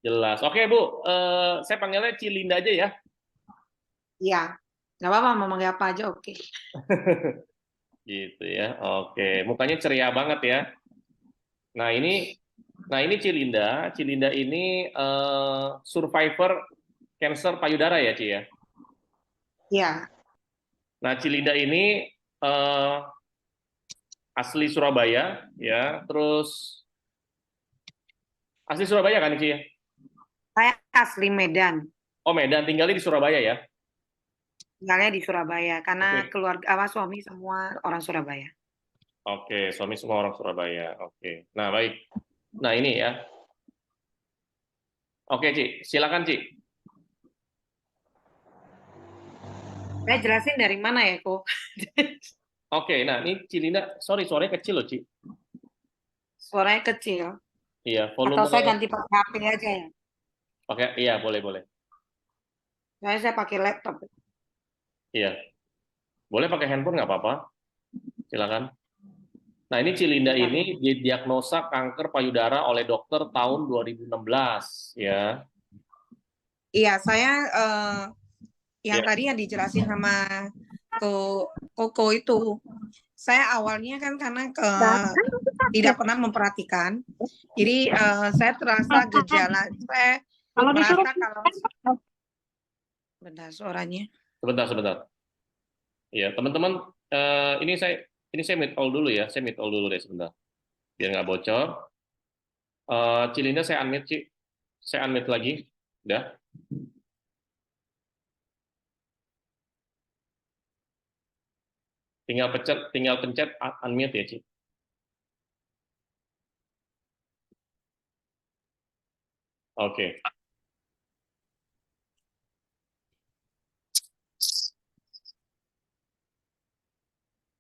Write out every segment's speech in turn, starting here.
Jelas. Oke, Bu. Saya panggilnya Cilinda aja ya. Iya, nggak apa-apa, mau manggil apa aja oke. Gitu ya. Oke. Mukanya ceria banget ya. Nah, ini Cilinda. Cilinda ini survivor cancer payudara ya, Ci ya. Iya, Nah, Cilinda ini eh, asli Surabaya ya. Terus asli Surabaya kan, Ci ya? saya asli Medan, Oh, Medan. Tinggalnya di Surabaya ya. tinggalnya di Surabaya karena Oke. keluarga apa suami semua orang Surabaya. Oke, suami semua orang Surabaya. Oke. Nah, baik. Nah, ini ya. Oke, Ci. Silakan, Ci. Saya jelasin dari mana ya, kok? Oke, nah ini Cilinda, sorry suaranya kecil loh, Ci. Suaranya kecil. Iya, Atau volume saya ganti pakai HP aja ya. pakai iya boleh boleh. Saya pakai laptop. Iya, boleh pakai handphone nggak apa-apa. Silakan. Nah, ini Cilinda Bentar ya. ini didiagnosa kanker payudara oleh dokter tahun 2016, ya. Iya, saya yang Iya. tadi yang dijelasin sama Koko itu. Saya awalnya kan karena tidak pernah memperhatikan. Jadi saya terasa gejala. Saya Kalau disuruh merasa kalau benar suaranya. sebentar sebentar. Iya, teman-teman, ini saya mute all dulu ya. Saya mute all dulu deh sebentar. Biar nggak bocor. Cilinda saya unmute, Ci. Saya unmute lagi. Udah. Tinggal pencet unmute ya, Ci. Oke.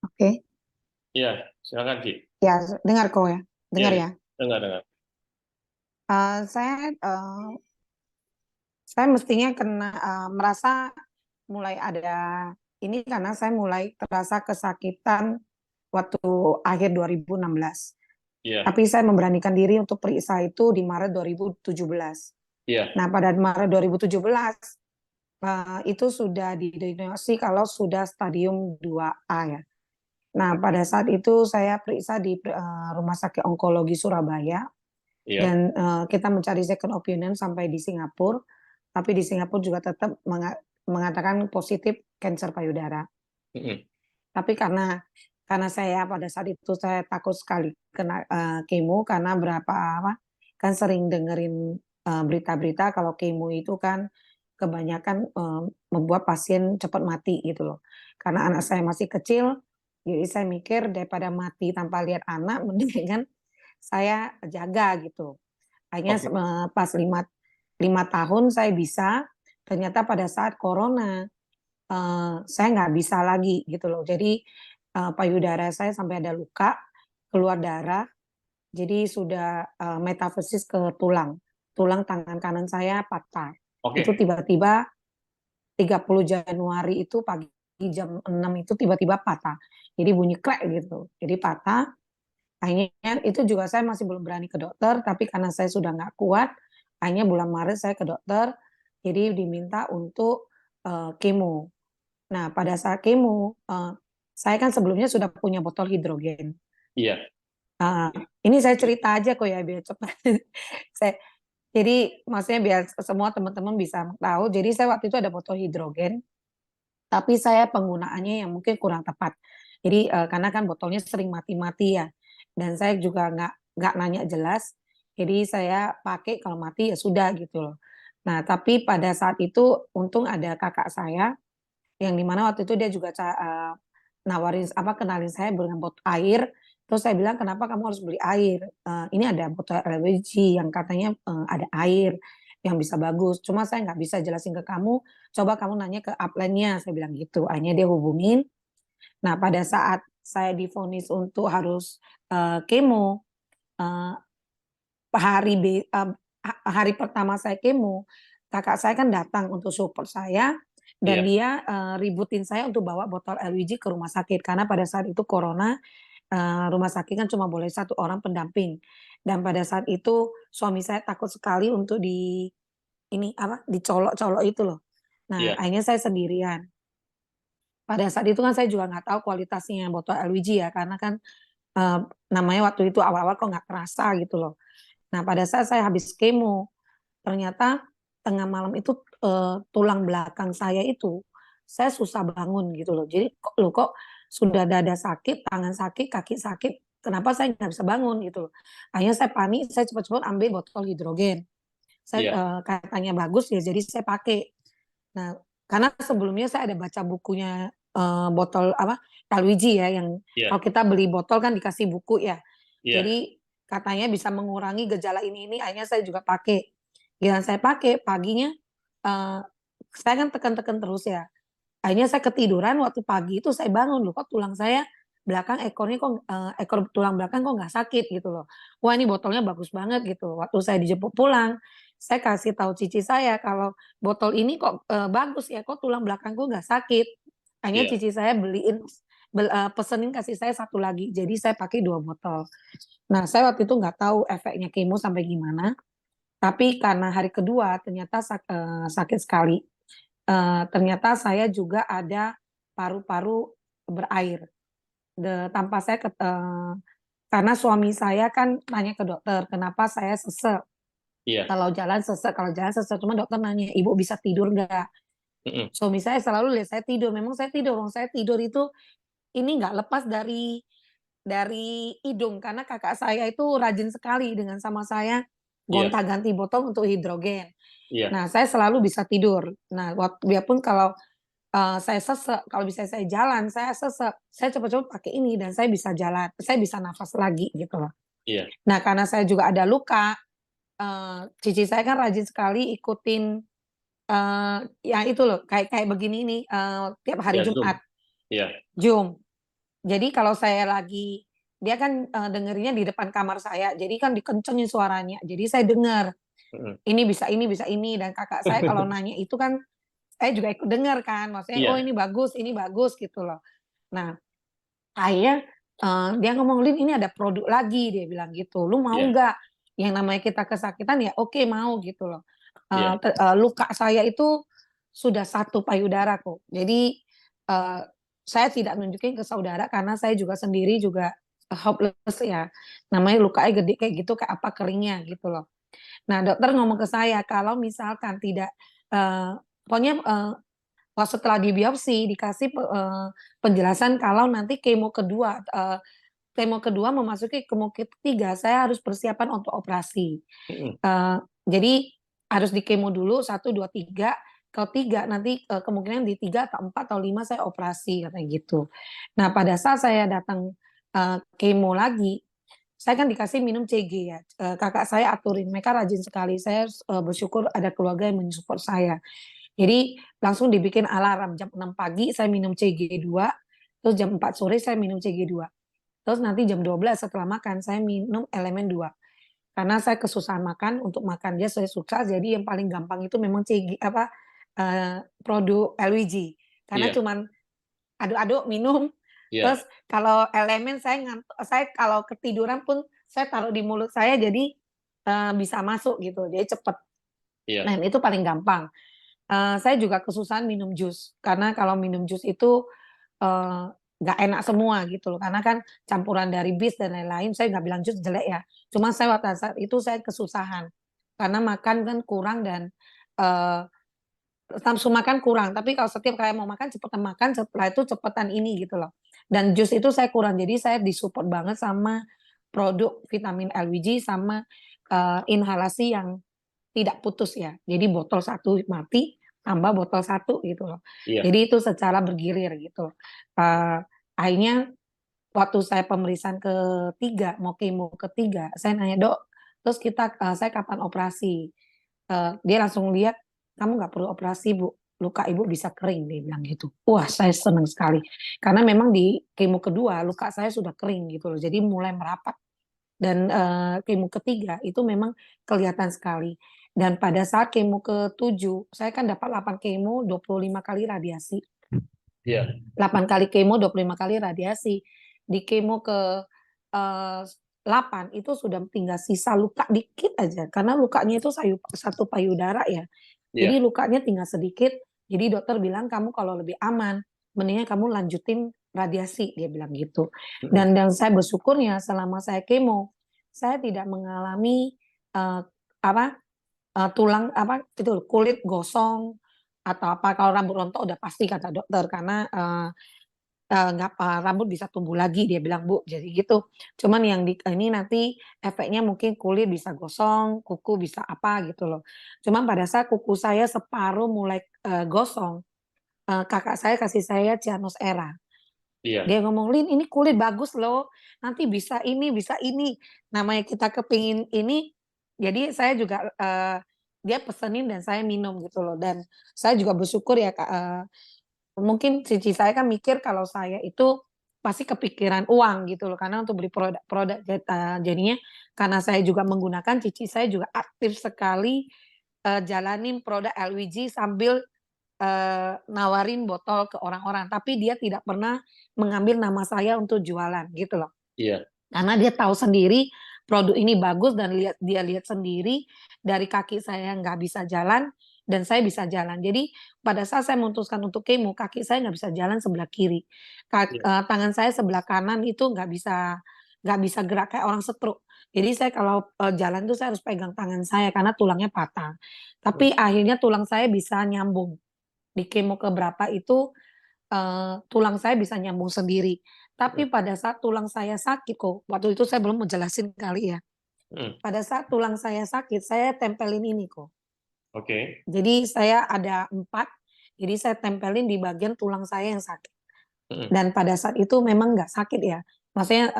Oke. Iya, silakan, Ci. Ya, dengar kok ya. Iya, Dengar iya. ya. Dengar, dengar. Saya mestinya kena merasa mulai ada ini karena saya mulai terasa kesakitan waktu akhir 2016. Iya, Tapi saya memberanikan diri untuk periksa itu di Maret 2017. iya. Nah, pada Maret 2017 itu sudah didiagnosis kalau sudah stadium 2A ya. Nah, pada saat itu saya periksa di Rumah Sakit Onkologi Surabaya Iya. dan kita mencari second opinion sampai di Singapura, tapi di Singapura juga tetap mengatakan positif kanker payudara. Mm-mm. Tapi karena saya pada saat itu saya takut sekali kena kemo karena berapa apa kan sering dengerin berita-berita kalau kemo itu kan kebanyakan membuat pasien cepat mati gitu loh. Karena anak saya masih kecil, jadi saya mikir daripada mati tanpa lihat anak, mendingan saya jaga gitu. Akhirnya Oke. pas lima tahun saya bisa, ternyata pada saat corona saya nggak bisa lagi gitu loh. Jadi payudara saya sampai ada luka, keluar darah, jadi sudah metastasis ke tulang. Tulang tangan kanan saya patah. Itu Oke. tiba-tiba 30 Januari itu pagi jam 6 itu tiba-tiba patah. Jadi bunyi krek gitu. Jadi patah. Akhirnya itu juga saya masih belum berani ke dokter, tapi karena saya sudah nggak kuat, akhirnya bulan Maret saya ke dokter, jadi diminta untuk kemo. Nah, pada saat kemo, saya kan sebelumnya sudah punya botol hidrogen. Iya. Uh, ini saya cerita aja kok ya biar cepat. saya, jadi maksudnya biar semua teman-teman bisa tahu. Jadi saya waktu itu ada botol hidrogen, tapi saya penggunaannya yang mungkin kurang tepat. Jadi karena kan botolnya sering mati-mati ya, dan saya juga nggak nanya jelas. Jadi saya pakai kalau mati ya sudah gitu loh. Nah, tapi pada saat itu untung ada kakak saya yang dimana waktu itu dia juga nawarin apa kenalin saya dengan botol air. Terus saya bilang kenapa kamu harus beli air? Ini ada botol LPG yang katanya ada air yang bisa bagus. Cuma saya nggak bisa jelasin ke kamu. Coba kamu nanya ke upline-nya. Saya bilang gitu. Akhirnya dia hubungin. Nah, pada saat saya divonis untuk harus kemo, uh, hari pertama saya kemo, kakak saya kan datang untuk support saya dan Iya. dia ributin saya untuk bawa botol LPG ke rumah sakit karena pada saat itu corona rumah sakit kan cuma boleh satu orang pendamping. Dan pada saat itu suami saya takut sekali untuk dicolok-colok itu loh. Nah, Iya, akhirnya saya sendirian. Pada saat itu kan saya juga nggak tahu kualitasnya botol LWG ya, karena kan eh, namanya waktu itu awal-awal kok nggak kerasa gitu loh. Nah, pada saat saya habis kemo, ternyata tengah malam itu tulang belakang saya itu saya susah bangun gitu loh. Jadi kok sudah dada sakit, tangan sakit, kaki sakit, kenapa saya nggak bisa bangun gitu loh. Akhirnya saya panik, saya cepat-cepat ambil botol hidrogen. Saya iya, katanya bagus ya, jadi saya pakai. Nah, karena sebelumnya saya ada baca bukunya botol apa LWG ya, yang iya, kalau kita beli botol kan dikasih buku ya. iya, Jadi katanya bisa mengurangi gejala ini, akhirnya saya juga pakai. Yang saya pakai paginya, eh, saya kan tekan-tekan terus ya. Akhirnya saya ketiduran waktu pagi itu saya bangun loh, kok tulang saya belakang ekornya kok ekor tulang belakang kok nggak sakit gitu loh. Wah ini botolnya bagus banget gitu. Waktu saya dijemput pulang, saya kasih tahu cici saya kalau botol ini kok bagus ya, kok tulang belakangku nggak sakit. Akhirnya iya, cici saya pesenin kasih saya satu lagi. Jadi saya pakai 2 botol. Nah saya waktu itu nggak tahu efeknya kemo sampai gimana. Tapi karena hari kedua ternyata sakit sekali. Ternyata saya juga ada paru-paru berair. Tanpa saya karena suami saya kan nanya ke dokter, kenapa saya sesek? iya. Kalau jalan sesek, cuma dokter nanya, ibu bisa tidur nggak? Mm-mm. Suami saya selalu lihat saya tidur. Memang saya tidur, saya tidur itu ini nggak lepas dari hidung karena kakak saya itu rajin sekali dengan sama saya Iya, gonta-ganti botol untuk hidrogen. iya, Nah, saya selalu bisa tidur. Nah, biarpun kalau saya sesek, kalau bisa saya jalan, saya sesek, saya cepat-cepat pakai ini dan saya bisa jalan, saya bisa nafas lagi gitu loh. iya. Nah, karena saya juga ada luka, cici saya kan rajin sekali ikutin ya itu loh, kayak kayak begini nih tiap hari Iya, Zoom. Jumat, Iya. Zoom. Jadi kalau saya lagi dia kan dengerinnya di depan kamar saya, jadi kan dikencengin suaranya. Jadi saya dengar Mm-mm. ini bisa ini dan kakak saya kalau nanya itu kan saya juga ikut dengar kan, maksudnya oh Iya, ini bagus gitu loh. Nah, akhirnya dia ngomong, Lin ini ada produk lagi, dia bilang gitu. Lu mau iya, nggak? Yang namanya kita kesakitan ya oke mau gitu loh. iya, Luka saya itu sudah satu payudara kok. Jadi eh, saya tidak nunjukin ke saudara karena saya juga sendiri juga hopeless ya. Namanya lukanya gede kayak gitu, kayak apa keringnya gitu loh. Nah dokter ngomong ke saya kalau misalkan tidak, pokoknya setelah dibiopsi dikasih penjelasan kalau nanti kemo kedua memasuki kemo ketiga saya harus persiapan untuk operasi. mm-mm. Eh, jadi harus di kemo dulu 1, 2, 3. Kalau 3 nanti kemungkinan di 3 atau 4 atau 5 saya operasi katanya gitu. Nah pada saat saya datang kemo lagi, saya kan dikasih minum CG ya. Kakak saya aturin, mereka rajin sekali. Saya bersyukur ada keluarga yang mensupport saya. Jadi langsung dibikin alarm jam 6 pagi saya minum CG2, terus jam 4 sore saya minum CG2. Terus nanti jam 12 setelah makan saya minum elemen 2. Karena saya kesusahan makan, untuk makan dia saya sukses, jadi yang paling gampang itu memang CG apa produk LWG. Karena Iya, cuman aduk-aduk minum. iya, Terus kalau elemen saya kalau ketiduran pun saya taruh di mulut saya jadi bisa masuk gitu. Jadi cepet. iya, Nah, itu paling gampang. Saya juga kesusahan minum jus karena kalau minum jus itu eh, nggak enak semua gitu loh karena kan campuran dari bis dan lain-lain. Saya nggak bilang jus jelek ya, cuma saya waktu saat itu saya kesusahan karena makan kan kurang dan eh, nafsu makan kurang. Tapi kalau setiap kali mau makan cepetan makan, setelah itu cepetan ini gitu loh. Dan jus itu saya kurang, jadi saya disupport banget sama produk vitamin LWG sama inhalasi yang tidak putus ya. Jadi botol satu mati, tambah botol satu gitu loh. iya, Jadi itu secara bergilir gitu. Akhirnya waktu saya pemeriksaan ketiga, mau kemo ketiga, saya nanya dok, terus saya kapan operasi? Dia langsung lihat, kamu nggak perlu operasi bu, luka ibu bisa kering, dia bilang gitu. Wah saya senang sekali, karena memang di kemo kedua luka saya sudah kering gitu loh, jadi mulai merapat dan kemo ketiga itu memang kelihatan sekali. Dan pada saat kemo ketujuh, saya kan dapat 8 kemo, 25 kali radiasi. iya, 8 kali kemo, 25 kali radiasi. Di kemo ke 8 itu sudah tinggal sisa luka dikit aja karena lukanya itu satu payudara ya. Jadi Iya. lukanya tinggal sedikit. Jadi dokter bilang kamu kalau lebih aman, mendingan kamu lanjutin radiasi dia bilang gitu. Mm-mm. Dan saya bersyukurnya selama saya kemo, saya tidak mengalami apa tulang apa itu kulit gosong atau apa kalau rambut rontok udah pasti kata dokter karena nggak rambut bisa tumbuh lagi dia bilang Bu jadi gitu. Cuman yang ini nanti efeknya mungkin kulit bisa gosong, kuku bisa apa gitu loh. Cuman pada saat kuku saya separuh mulai gosong, kakak saya kasih saya Cianos Era. Iya. Dia ngomong, "Lin ini kulit bagus loh, nanti bisa ini." Namanya kita kepingin ini, jadi saya juga dia pesenin dan saya minum gitu loh. Dan saya juga bersyukur ya Kak, mungkin cici saya kan mikir kalau saya itu pasti kepikiran uang gitu loh, karena untuk beli produk-produk jadinya karena saya juga menggunakan, cici saya juga aktif sekali, jalanin produk LWG sambil, nawarin botol ke orang-orang, tapi dia tidak pernah mengambil nama saya untuk jualan gitu loh. Iya. Karena dia tahu sendiri produk ini bagus dan dia lihat sendiri dari kaki saya nggak bisa jalan dan saya bisa jalan. Jadi pada saat saya memutuskan untuk kemo, kaki saya nggak bisa jalan sebelah kiri. Iya. Tangan saya sebelah kanan itu nggak bisa gerak kayak orang stroke. Jadi saya kalau jalan tuh saya harus pegang tangan saya karena tulangnya patah. Mm. Tapi akhirnya tulang saya bisa nyambung. Di kemo keberapa itu tulang saya bisa nyambung sendiri. Mm. Tapi pada saat tulang saya sakit kok, waktu itu saya belum mau jelasin kali ya. Mm. Pada saat tulang saya sakit, saya tempelin ini kok. Oke. Jadi saya ada 4, jadi saya tempelin di bagian tulang saya yang sakit. Mm. Dan pada saat itu memang nggak sakit ya. Maksudnya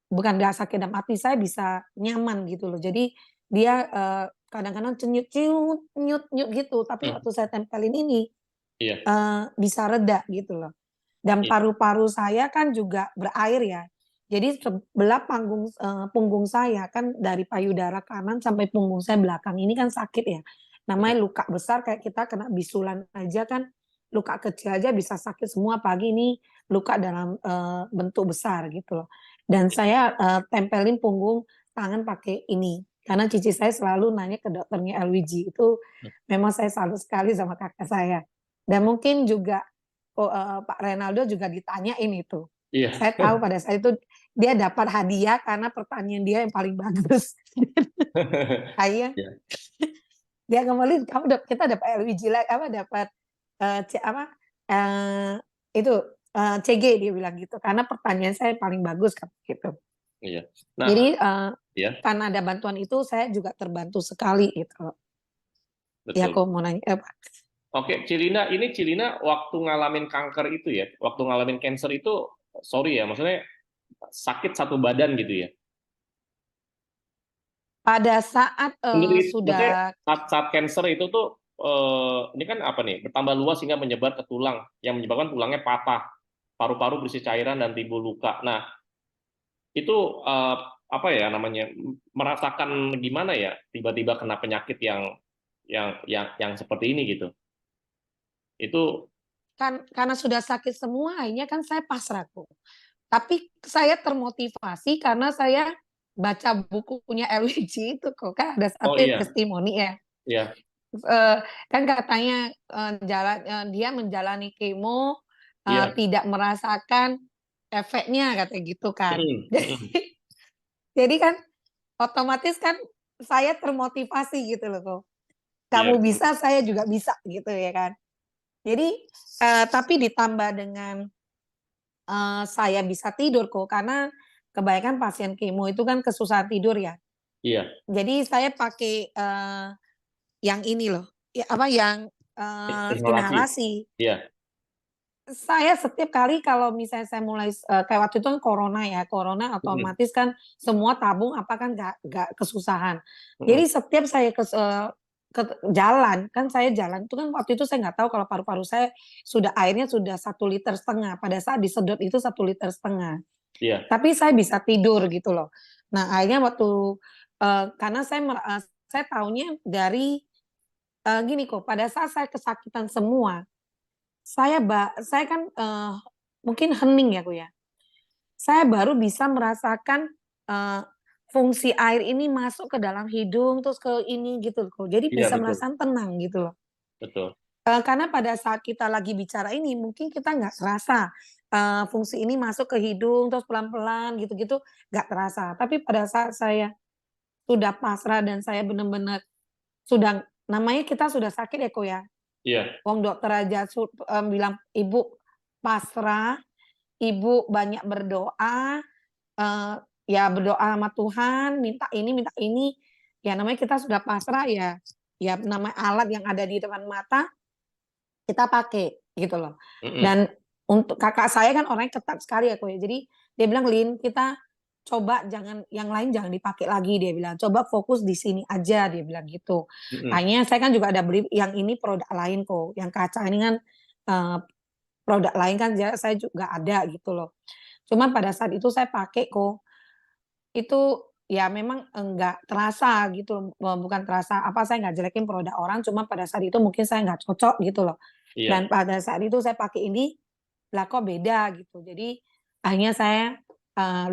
bukan nggak sakit dalam arti saya bisa nyaman gitu loh. Jadi dia kadang-kadang cenyut ciut nyut nyut gitu. Tapi Mm. waktu saya tempelin ini Iya. bisa reda gitu loh. Dan Iya. paru-paru saya kan juga berair ya. Jadi sebelah punggung saya kan dari payudara kanan sampai punggung saya belakang ini kan sakit ya. Mm. Namanya luka besar kayak kita kena bisulan aja kan, luka kecil aja bisa sakit semua, apalagi ini luka dalam bentuk besar gitu loh. Dan saya tempelin punggung tangan pakai ini. Karena cici saya selalu nanya ke dokternya LWG itu memang saya salut sekali sama kakak saya. Dan mungkin juga Pak Renaldo juga ditanyain itu. Iya. Saya tahu pada saat itu dia dapat hadiah karena pertanyaan dia yang paling bagus. Akhirnya Iya. dia ngomongin kamu kita dapat LWG apa dapat apa eh, itu CG dia bilang gitu karena pertanyaan saya paling bagus kan gitu. Iya. Nah, Jadi ya, karena ada bantuan itu saya juga terbantu sekali gitu. Ya betul. aku mau nanya Oke, Cilina waktu ngalamin kanker itu ya, waktu ngalamin cancer itu, sorry ya, maksudnya sakit satu badan gitu ya. pada saat Maksudnya sudah saat cancer itu tuh, ini kan apa nih, bertambah luas sehingga menyebar ke tulang, yang menyebabkan tulangnya patah, paru-paru berisi cairan dan timbul luka. Nah, itu apa ya namanya, merasakan gimana ya, tiba-tiba kena penyakit yang seperti ini gitu. Itu kan karena sudah sakit semua akhirnya kan saya pasrah kok. Tapi saya termotivasi karena saya baca bukunya LWG itu kok kan ada oh satu iya, testimoni ya. iya. Eh, kan katanya dia menjalani kemo Iya. tidak merasakan efeknya katanya gitu kan. Mm, mm. Jadi kan otomatis kan saya termotivasi gitu loh kok. Iya, Kamu betul. bisa, saya juga bisa gitu ya kan. Jadi tapi ditambah dengan saya bisa tidur kok, karena kebanyakan pasien kemo itu kan kesusahan tidur ya. Iya, Jadi saya pakai, yang ini loh, ya apa, yang, inhalasi. inhalasi. Iya. Saya setiap kali kalau misalnya saya mulai kayak waktu itu kan corona Mm, otomatis kan semua tabung apa kan nggak kesusahan. Jadi mm. setiap saya ke jalan, kan saya jalan itu kan waktu itu saya nggak tahu kalau paru-paru saya airnya sudah 1,5 liter, pada saat disedot itu 1,5 liter. Iya, Tapi saya bisa tidur gitu loh. Nah akhirnya waktu, karena saya taunya dari, gini kok, pada saat saya kesakitan semua, saya kan, mungkin hening ya, Kak, ya. Saya baru bisa merasakan, eee, fungsi air ini masuk ke dalam hidung, terus ke ini gitu loh, jadi Iya bisa betul, merasakan tenang gitu loh. betul. Karena pada saat kita lagi bicara ini mungkin kita nggak terasa, fungsi ini masuk ke hidung terus pelan-pelan gitu-gitu, nggak terasa. Tapi pada saat saya sudah pasrah dan saya benar-benar sudah namanya kita sudah sakit ya, Ko, ya. Iya, Wong dokter aja bilang, "Ibu pasrah, Ibu banyak berdoa, eee, ya berdoa sama Tuhan, minta ini." Ya namanya kita sudah pasrah ya, ya namanya alat yang ada di depan mata kita pakai, gitu loh. mhm, Dan untuk kakak saya kan orangnya ketat sekali ya, Ko, ya. Jadi dia bilang, "Lin, kita coba jangan yang lain jangan dipakai lagi," dia bilang, "coba fokus di sini aja," dia bilang gitu. mhm, Akhirnya saya kan juga ada beli yang ini produk lain, Ko, yang kaca ini kan, eee, produk lain kan saya juga ada gitu loh. Cuman pada saat itu saya pakai, Ko, itu ya memang enggak terasa gitu, bukan terasa apa, saya nggak jelekin produk orang, cuma pada saat itu mungkin saya nggak cocok gitu loh. iya, Dan pada saat itu saya pakai ini, lah kok beda gitu. Jadi akhirnya saya,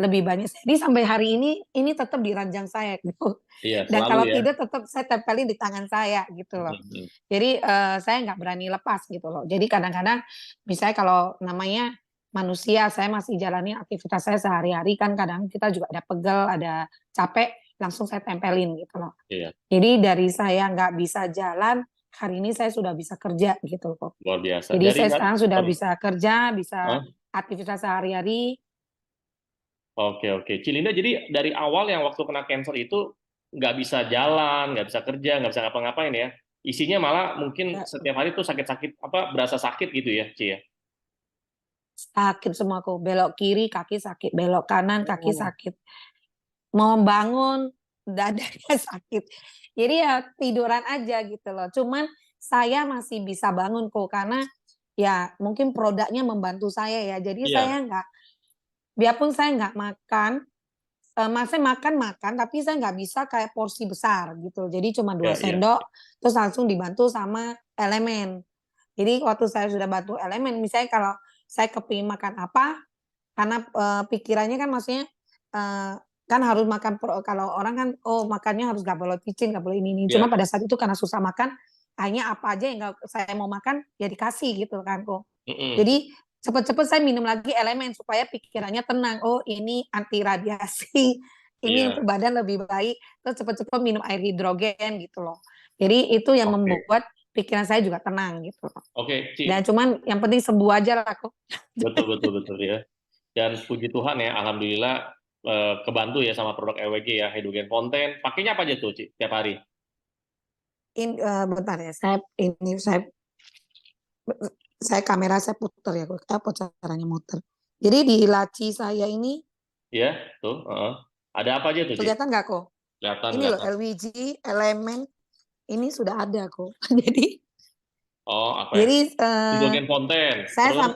lebih banyak jadi sampai hari ini tetap di ranjang saya gitu. iya Dan selalu kalau ya, tidur tetap saya tempelin di tangan saya gitu mhm loh. mhm, Jadi, saya nggak berani lepas gitu loh. Jadi kadang-kadang misalnya kalau namanya manusia, saya masih jalani aktivitas saya sehari-hari kan kadang kita juga ada pegel, ada capek, langsung saya tempelin gitu loh. iya, Jadi dari saya nggak bisa jalan, hari ini saya sudah bisa kerja gitu loh. luar biasa. Jadi Dari saya mana sekarang sudah waduh, bisa kerja, bisa heeh, aktivitas sehari-hari. oke oke. Cilinda jadi dari awal yang waktu kena cancer itu nggak bisa jalan, nggak bisa kerja, nggak bisa ngapa-ngapain ya? Isinya malah mungkin Nggak setiap hari tuh sakit-sakit, apa, berasa sakit gitu ya, Ci, ya? sakit semua aku, belok kiri kaki sakit, belok kanan kaki Oh, sakit. Mau bangun, dadanya sakit. Jadi ya tiduran aja gitu loh. Cuman saya masih bisa bangun kok, karena ya mungkin produknya membantu saya ya. Jadi iya, saya nggak biarpun saya nggak makan, maksudnya makan-makan, tapi saya nggak bisa kayak porsi besar gitu. Jadi cuma 2 iya iya, sendok, terus langsung dibantu sama elemen. Jadi waktu saya sudah bantu elemen, misalnya kalau saya kepingin makan apa, karena, pikirannya kan maksudnya, eee, kan harus makan kalau orang kan, oh makannya harus nggak boleh picing, nggak boleh ini. Cuma iya, pada saat itu karena susah makan, akhirnya apa aja yang nggak saya mau makan, ya dikasih gitu kan, kok. mhm, Jadi cepet-cepet saya minum lagi elemen supaya pikirannya tenang, oh ini anti radiasi, ini untuk iya, badan lebih baik, terus cepet-cepet minum air hidrogen gitu loh. Jadi itu yang oke. membuat pikiran saya juga tenang gitu loh. Oke, Dan Ci, cuman yang penting sembuh aja lah kok. betul betul betul ya. Dan puji Tuhan ya, alhamdulillah kebantu ya sama produk EWG ya, Hydrogen Fonten. Pakainya apa aja tuh, Ci, tiap hari? Bentar ya, saya kamera saya puter ya, apa caranya muter. Jadi di laci saya ini Ya, tuh, heeh. Ada apa aja tuh, Ci? kelihatan nggak kok? Kelihatan, Ini loh kelihatan. LWG, elemen, ini sudah ada kok. Jadi Oh, apa ya? jadi, Hidrogen Fonten. saya Terus,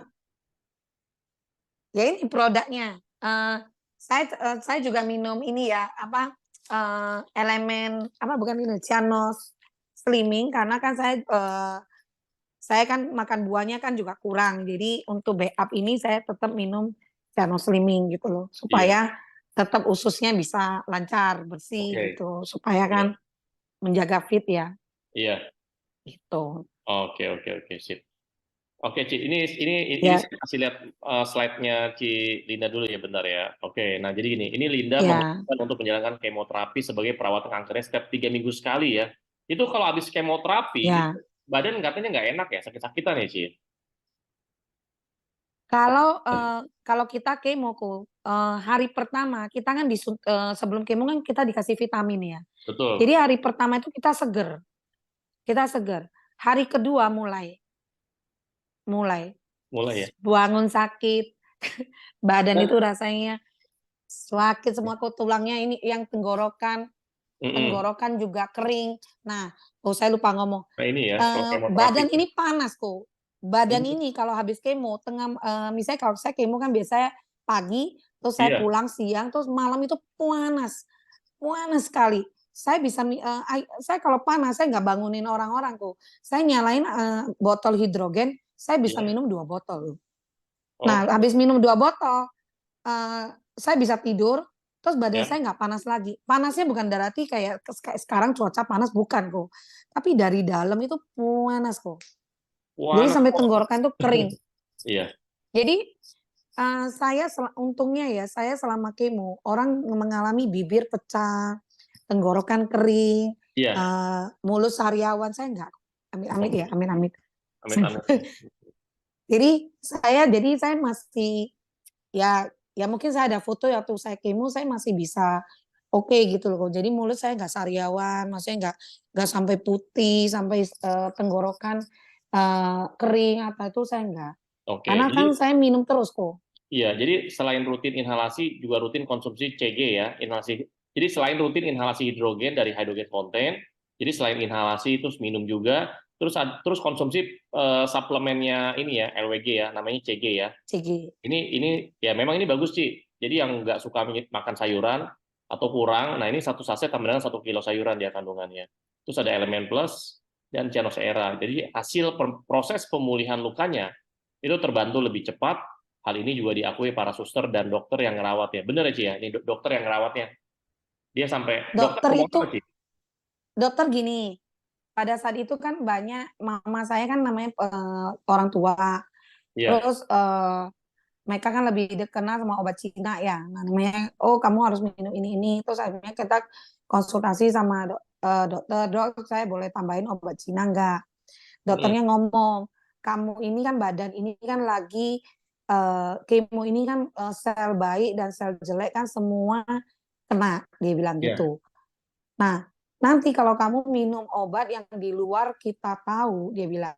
ya ini produknya, saya juga minum ini ya, apa, elemen apa bukan ini, Cianos Slimming karena kan saya kan makan buahnya kan juga kurang, jadi untuk backup ini saya tetap minum Cianos Slimming gitu loh, iya, supaya tetap ususnya bisa lancar, bersih oke. gitu, supaya Iya, kan menjaga fit ya, iya. gitu. Oke, oke, oke, sip. Oke, Ci, ini Ya saya kasih lihat slide-nya Ci Linda dulu ya, bentar ya. Oke, nah jadi gini, ini Linda ya, memutuskan untuk menjalankan kemoterapi sebagai perawatan kankernya setiap 3 minggu sekali ya. Itu kalau habis kemoterapi, itu ya. badan katanya nggak enak ya, sakit-sakitan ya, Ci? Kalau kita kemo hari pertama kita kan sebelum kemo kan kita dikasih vitamin ya. Jadi Betul, hari pertama itu kita seger, kita seger. Hari kedua mulai mulai mulai ya. bangun sakit, badan itu Nah, rasanya sakit semua kok, tulangnya ini yang tenggorokan mm-mm. tenggorokan juga kering. Nah, oh saya lupa ngomong, Nah ini ya, kalau kemoterapi. badan ini panas kok. Badan Hmm, ini kalau habis kemo misalnya kalau saya kemo kan biasanya pagi, terus saya iya, pulang siang, terus malam itu panas, panas sekali. Saya kalau panas saya nggak bangunin orang-orang kok. Saya nyalain, botol hidrogen, saya bisa iya. minum 2 botol. Nah, Oke, habis minum 2 botol, saya bisa tidur, terus badan Ya. saya nggak panas lagi. Panasnya bukan berarti kayak sekarang cuaca panas, bukan kok. Tapi dari dalam itu panas kok. Jadi Wah, sampai tenggorokan tuh kering. iya, Jadi untungnya ya, saya selama kemo, orang mengalami bibir pecah, tenggorokan kering, iya. mulut sariawan, saya enggak. Amit-amit ya, Oke, amit-amit. amit-amit. Jadi saya masih ya ya mungkin saya ada foto ya waktu saya kemo, saya masih bisa oke gitu loh. Jadi mulut saya nggak sariawan, maksudnya nggak sampai putih, sampai tenggorokan kering apa itu saya enggak. Oke, Karena jadi kan saya minum terus kok. iya, jadi selain rutin inhalasi juga rutin konsumsi CG ya, inhalasi. Jadi selain rutin inhalasi hidrogen dari hydrogen fountain, jadi selain inhalasi terus minum juga, terus konsumsi suplemennya ini ya, LWG ya, namanya CG ya. CG. Ini ya memang ini bagus sih. Jadi yang nggak suka makan sayuran atau kurang, nah ini satu saset tambah dengan 1 kilo sayuran dia kandungannya. Terus ada elemen plus dan cyanosera. Jadi hasil proses pemulihan lukanya itu terbantu lebih cepat. Hal ini juga diakui para suster dan dokter yang ngerawat ya. Bener ya Ci ya, ini dokter yang ngerawatnya. Dia sampai dokter Dokter ngomong itu, apa sih? dokter gini, pada saat itu kan banyak, mama saya kan namanya orang tua, Iya, terus mereka kan lebih dikenal sama obat Cina ya, nah, namanya, oh kamu harus minum ini, terus akhirnya kita konsultasi sama dokter, dok saya boleh tambahin obat Cina enggak? mm, Dokternya ngomong, kamu ini kan badan ini kan lagi kemo ini kan sel baik dan sel jelek kan semua kena, dia bilang iya, gitu. Nah, nanti kalau kamu minum obat yang di luar kita tahu, dia bilang,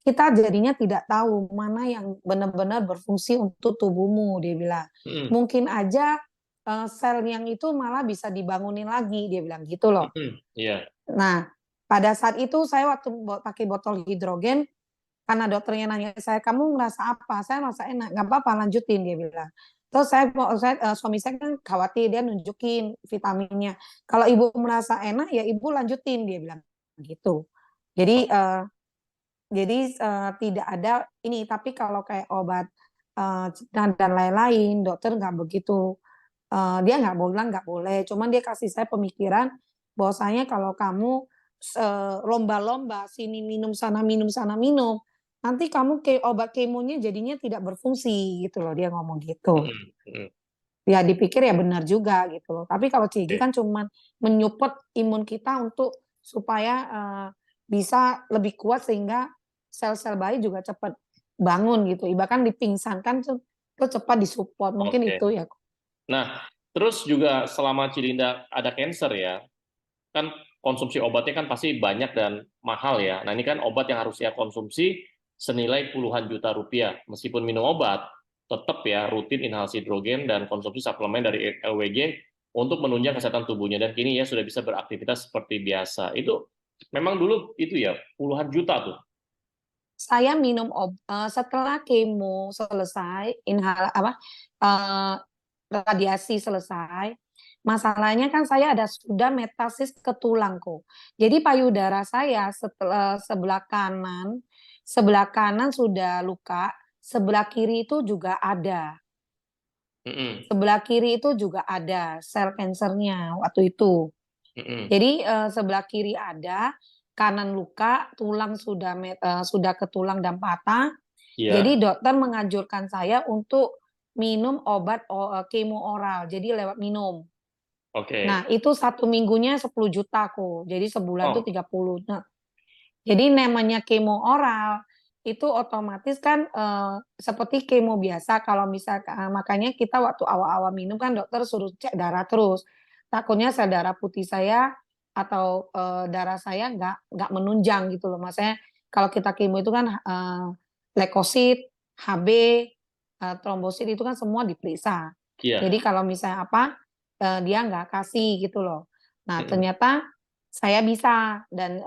kita jadinya tidak tahu mana yang benar-benar berfungsi untuk tubuhmu, dia bilang. mm, Mungkin aja sel yang itu malah bisa dibangunin lagi, dia bilang gitu loh. iya, Nah, pada saat itu saya waktu pakai botol hidrogen, karena dokternya nanya saya, kamu merasa apa? Saya merasa enak, nggak apa-apa lanjutin, dia bilang. Terus suami saya kan khawatir, dia nunjukin vitaminnya. Kalau ibu merasa enak, ya ibu lanjutin, dia bilang gitu. Jadi tidak ada ini, tapi kalau kayak obat dan lain-lain, dokter nggak begitu. Dia nggak mau bilang nggak boleh, cuman dia kasih saya pemikiran bahwasanya kalau kamu lomba-lomba sini minum sana minum, nanti kamu ke obat kemonya jadinya tidak berfungsi gitu loh, dia ngomong gitu. mm, mm, Ya dipikir ya benar juga gitu loh. Tapi kalau CG oke. kan cuman menyupport imun kita untuk supaya bisa lebih kuat sehingga sel-sel bayi juga cepat bangun gitu. Bahkan dipingsankan tuh cepat disupport. Mungkin Oke. itu ya. Nah, terus juga selama Cilinda ada cancer ya, kan konsumsi obatnya kan pasti banyak dan mahal ya. Nah, ini kan obat yang harus ia konsumsi senilai puluhan juta rupiah. Meskipun minum obat, tetap ya rutin inhalasi hidrogen dan konsumsi suplemen dari LWG untuk menunjang kesehatan tubuhnya. Dan kini ya sudah bisa beraktivitas seperti biasa. Itu memang dulu itu ya puluhan juta tuh. Saya minum setelah kemo selesai, eee, radiasi selesai, masalahnya kan saya sudah metastasis ke tulang kok. Jadi payudara saya sebelah kanan sudah luka, sebelah kiri itu juga ada. Mm-mm, Sebelah kiri itu juga ada sel kansernya waktu itu. mm-mm. Jadi sebelah kiri ada, kanan luka, tulang sudah ke tulang dan patah. Jadi Iya, dokter menganjurkan saya untuk minum obat kemo oral, jadi lewat minum. oke. Nah, itu 1 minggunya 10 juta kok. Jadi sebulan tuh Oh, 30. Nah, jadi namanya kemo oral itu otomatis kan seperti kemo biasa kalau misalkan makanya kita waktu awal-awal minum kan dokter suruh cek darah terus. Takutnya sel darah putih saya atau darah saya nggak menunjang gitu loh. Maksudnya kalau kita kemo itu kan leukosit, HB, trombosit itu kan semua diperiksa. iya. Jadi kalau misalnya apa dia nggak kasih gitu loh. Nah, Mm-mm. ternyata saya bisa dan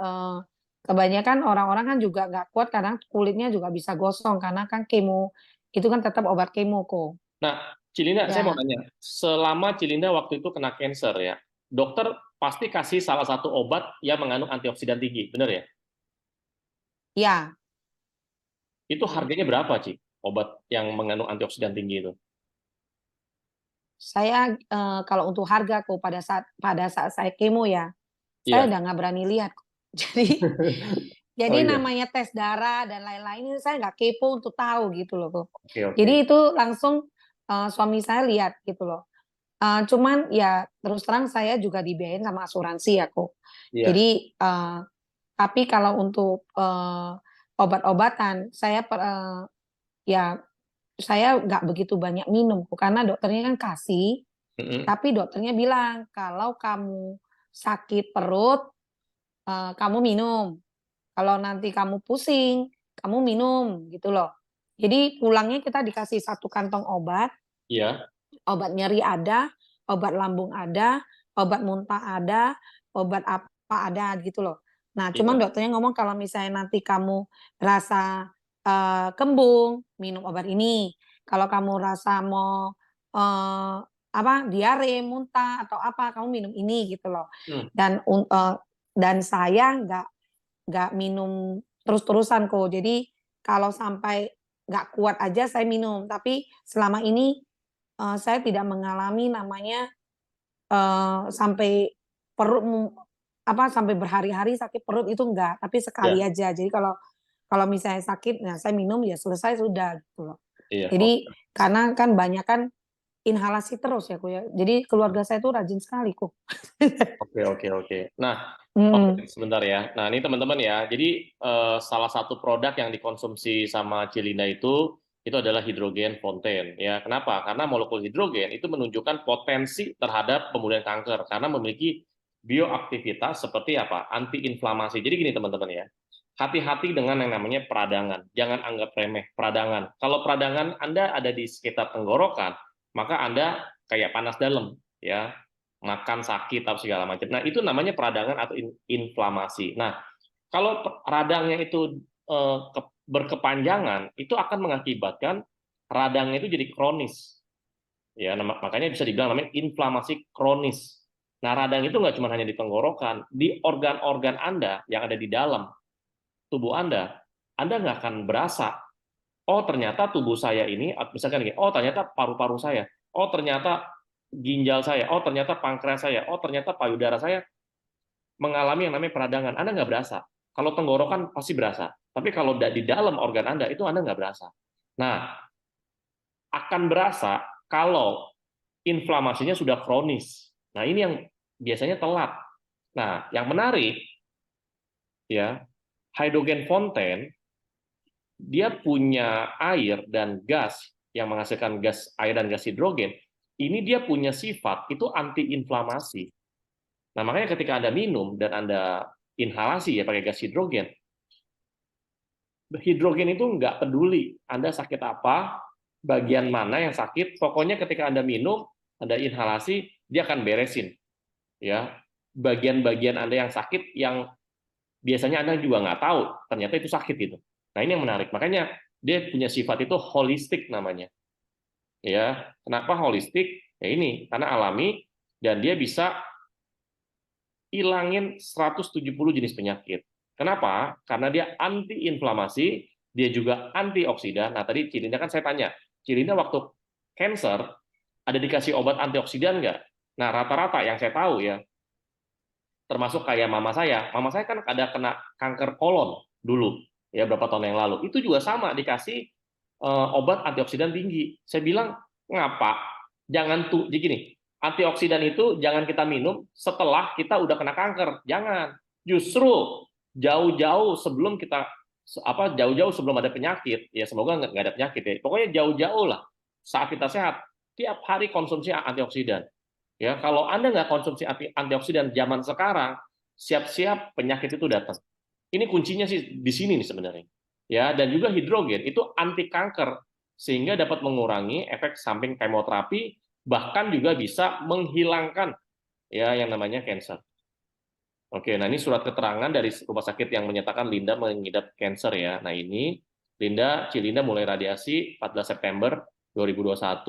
kebanyakan orang-orang kan juga nggak kuat karena kulitnya juga bisa gosong karena kan kemo itu kan tetap obat kemo kok. Nah, Cilinda, saya mau Ya, nanya, selama Cilinda waktu itu kena cancer ya, dokter pasti kasih salah satu obat yang mengandung antioksidan tinggi, benar ya? ya. Itu harganya berapa, Ci? Obat yang mengandung antioksidan tinggi itu? saya kalau untuk harga kok pada saat saya kemo ya, saya Iya. udah nggak berani lihat. Jadi Oh jadi iya, namanya tes darah dan lain-lain ini saya nggak kepo untuk tahu gitu loh, kok. oke oke. Jadi itu langsung, suami saya lihat gitu loh. Cuman ya terus terang saya juga dibiayain sama asuransi ya, kok. Iya, Jadi, tapi kalau untuk, obat-obatan ya saya nggak begitu banyak minum, kok, karena dokternya kan kasih, mhm, tapi dokternya bilang, "Kalau kamu sakit perut, kamu minum. Kalau nanti kamu pusing, kamu minum," gitu loh. Jadi pulangnya kita dikasih satu kantong obat, iya, obat nyeri ada, obat lambung ada, obat muntah ada, obat apa ada gitu loh. Nah, cuman iya, dokternya ngomong kalau misalnya nanti kamu rasa, kembung, minum obat ini. Kalau kamu rasa mau, diare, muntah, atau apa, kamu minum ini gitu loh. mmm, Dan saya nggak minum terus-terusan kok. Jadi kalau sampai nggak kuat aja saya minum, tapi selama ini saya tidak mengalami namanya, sampai perut sampai berhari-hari sakit perut itu enggak, tapi sekali iya, aja. Jadi kalau kalau misalnya sakit, nah saya minum ya selesai sudah gitu loh. iya, Jadi oke. karena kan banyak kan inhalasi terus ya, Kak, ya. Jadi keluarga saya itu rajin sekali kok. Oke oke oke. Nah, oke Mhm, sebentar ya. Nah ini teman-teman ya, jadi salah satu produk yang dikonsumsi sama Cilinda itu adalah hidrogen fonten. Ya, kenapa? Karena molekul hidrogen itu menunjukkan potensi terhadap pemulihan kanker karena memiliki bioaktivitas seperti apa? Antiinflamasi. Jadi gini teman-teman ya, hati-hati dengan yang namanya peradangan. Jangan anggap remeh peradangan. Kalau peradangan Anda ada di sekitar tenggorokan, maka Anda kayak panas dalam, ya makan sakit atau segala macam. Nah, itu namanya peradangan atau inflamasi. Nah, kalau radangnya itu berkepanjangan, itu akan mengakibatkan radangnya itu jadi kronis. Ya, makanya bisa dibilang namanya inflamasi kronis. Nah, radang itu nggak cuma hanya di tenggorokan, di organ-organ Anda yang ada di dalam tubuh Anda nggak akan berasa, oh ternyata tubuh saya ini, misalkan gini, oh ternyata paru-paru saya, oh ternyata ginjal saya, oh ternyata pankreas saya, oh ternyata payudara saya mengalami yang namanya peradangan. Anda nggak berasa. Kalau tenggorokan pasti berasa. Tapi kalau di dalam organ Anda, itu Anda nggak berasa. Nah, akan berasa kalau inflamasinya sudah kronis. Nah, ini yang biasanya telat. Nah, yang menarik, ya, hydrogen fonten dia punya air dan gas yang menghasilkan gas air dan gas hidrogen, ini dia punya sifat itu antiinflamasi. Nah, makanya ketika Anda minum dan Anda inhalasi ya pakai gas hidrogen, hidrogen itu nggak peduli Anda sakit apa, bagian mana yang sakit, pokoknya ketika Anda minum, Anda inhalasi, dia akan beresin. Ya, bagian-bagian Anda yang sakit yang biasanya Anda juga nggak tahu, ternyata itu sakit itu. Nah, ini yang menarik. Makanya dia punya sifat itu holistik namanya. Ya, kenapa holistik? Ya ini, karena alami dan dia bisa ilangin 170 jenis penyakit. Kenapa? Karena dia anti-inflamasi, dia juga antioksidan. Nah, tadi Cilinda kan saya tanya, Cilinda waktu cancer ada dikasih obat antioksidan nggak? Nah, rata-rata yang saya tahu ya, termasuk kayak mama saya kan ada kena kanker kolon dulu, ya berapa tahun yang lalu. Itu juga sama dikasih obat antioksidan tinggi. Saya bilang, ngapa? Jangan tuh, jadi gini, antioksidan itu jangan kita minum setelah kita udah kena kanker. Jangan. Justru jauh-jauh sebelum kita jauh-jauh sebelum ada penyakit, ya semoga nggak ada penyakit ya. Pokoknya jauh-jauh lah saat kita sehat, tiap hari konsumsi antioksidan. Ya, kalau Anda nggak konsumsi antioksidan zaman sekarang, siap-siap penyakit itu datang. Ini kuncinya sih di sini nih sebenarnya. Ya, dan juga hidrogen itu anti kanker sehingga dapat mengurangi efek samping kemoterapi, bahkan juga bisa menghilangkan ya yang namanya cancer. Oke, nah ini surat keterangan dari rumah sakit yang menyatakan Linda mengidap cancer ya. Nah ini Cilinda mulai radiasi 14 September 2021